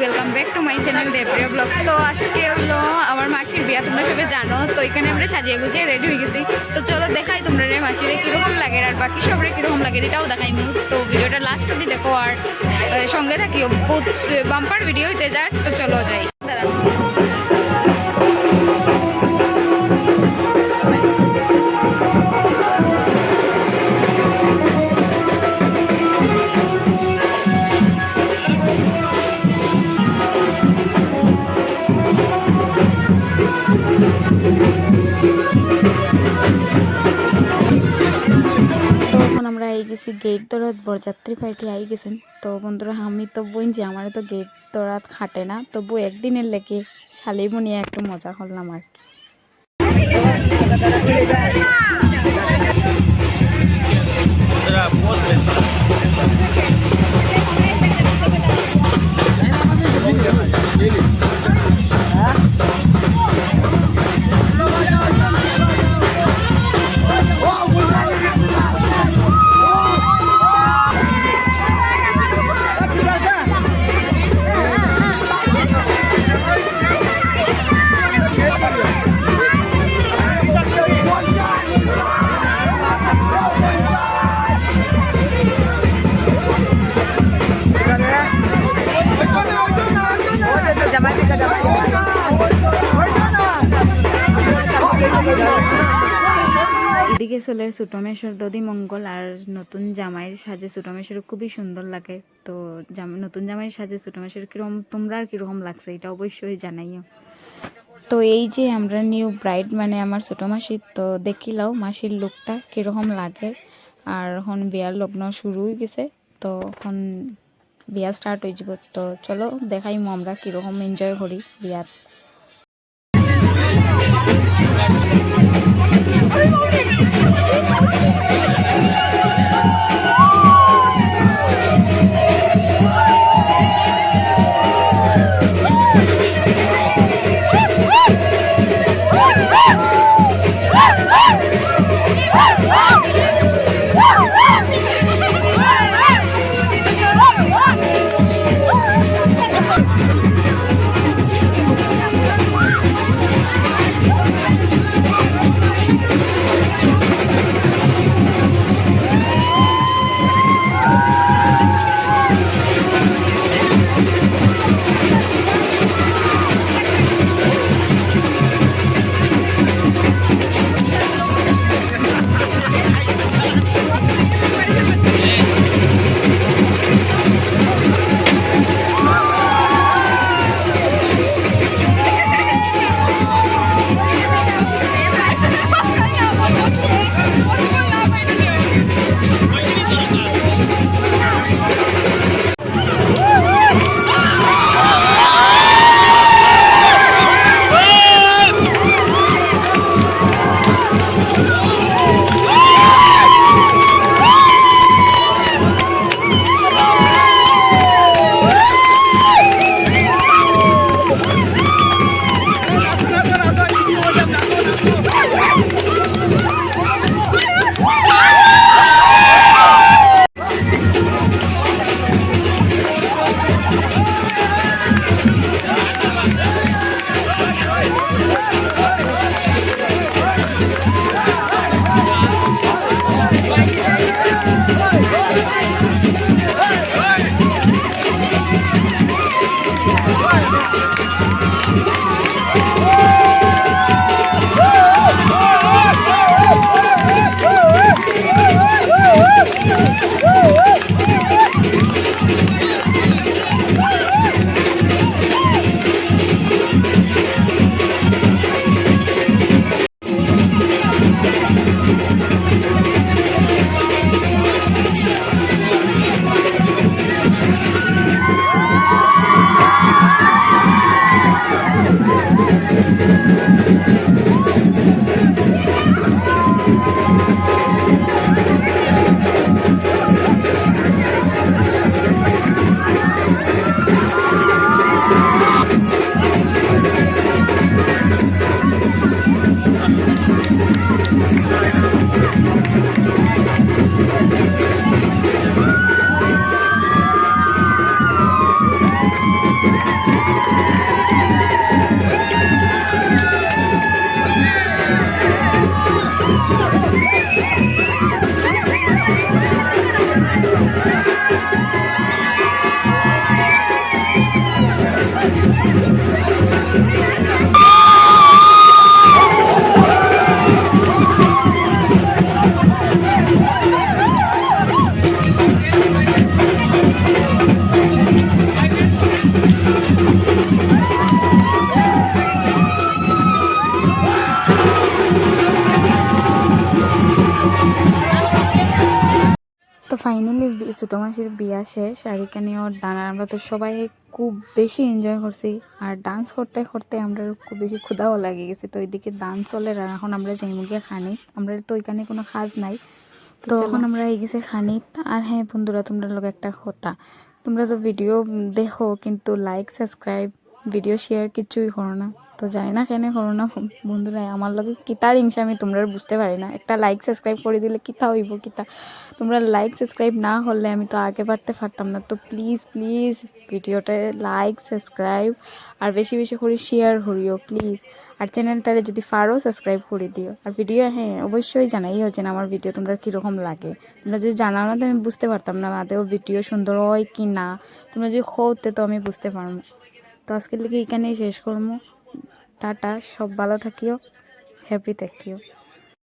Welcome back to my channel Debpriya blogs. তো আজকে হলো আমার মাসির বিয়া, তোমরা সবাই জানো। তো এখানে আমরা সাজিয়ে গুজিয়ে রেডি হয়ে গেছি। তো চলো দেখাই তোমরা রে মাসিরে কীরকম লাগে আর বাকি সবরে কীরকম লাগে এটাও দেখাই মু। তো ভিডিওটা লাস্ট অবধি দেখো আর সঙ্গে থাকিও, বহুত বাম্পার ভিডিও হইতে যার। তো চলো যাই। দাঁড়া গেছি গেট দৌড়াত বরযাত্রী পার্টি আই গেছেন। তো বন্ধুরা আমি তো বইছি আমার তো গেট দৌড়াত খাটে না, তবু একদিনের লেগে শালিমনি একটু মজা করলাম আর কি। এদিকে চলে ছোটমেশ্বর দধি মঙ্গল আর নতুন জামাইয়ের সাজে ছোটমেশ্বর খুবই সুন্দর লাগে। তো নতুন জামাইয়ের সাজে ছোটমেশ্বর কিরকম, তোমরা আর কিরকম লাগছে এটা অবশ্যই জানাইও। তো এই যে আমরা নিউ ব্রাইড মানে আমার ছোট মাসি, তো দেখিলাও মাসির লুকটা কিরকম লাগে। আর এখন বিয়ার লগ্ন শুরু হয়ে গেছে, তো এখন বিয়া স্টার্ট হয়ে যাব। তো চলো দেখাইমু আমরা কিরকম এনজয় করি বিয়াত। ফাইনালি ছোটো মাসির বিয়া শেষ আর এখানে ওর ডানা আমরা তো সবাই খুব বেশি এনজয় করছি আর ডান্স করতে করতে আমরা খুব বেশি ক্ষুধাও লাগে গেছে তো ওইদিকে ডান্স চলে আর এখন আমরা যাইমুগে খানি আমরা তো ওইখানে কোনো কাজ নাই তো এখন আমরা এই গেছে খানি আর হ্যাঁ বন্ধুরা তোমরা লোক একটা কথা তোমরা তো ভিডিও দেখো কিন্তু লাইক সাবস্ক্রাইব ভিডিও শেয়ার কিছুই করো না তো জানি না কেন করো না বন্ধুরা আমার লগে কিতার হিংসা আমি তোমরা বুঝতে পারি না একটা লাইক সাবস্ক্রাইব করে দিলে কিতা হইব কিতা তোমরা লাইক সাবস্ক্রাইব না করলে আমি তো আগে বাড়তে পারতাম না তো প্লিজ প্লিজ ভিডিওটা লাইক সাবস্ক্রাইব আর বেশি বেশি করে শেয়ার করিও প্লিজ আর চ্যানেলটারে যদি পারো সাবস্ক্রাইব করে দিও আর ভিডিও হ্যাঁ অবশ্যই জানাইও যে আমার ভিডিও তোমরা কীরকম লাগে তোমরা যদি জানাও না তো আমি বুঝতে পারতাম না আদেও ভিডিও সুন্দর হয় কি না তোমরা যদি খোতে তো আমি বুঝতে পারবো তো আজকের লিগে এখানেই শেষ করবো টাটা সব ভালো থাকিও হ্যাপি থাকিও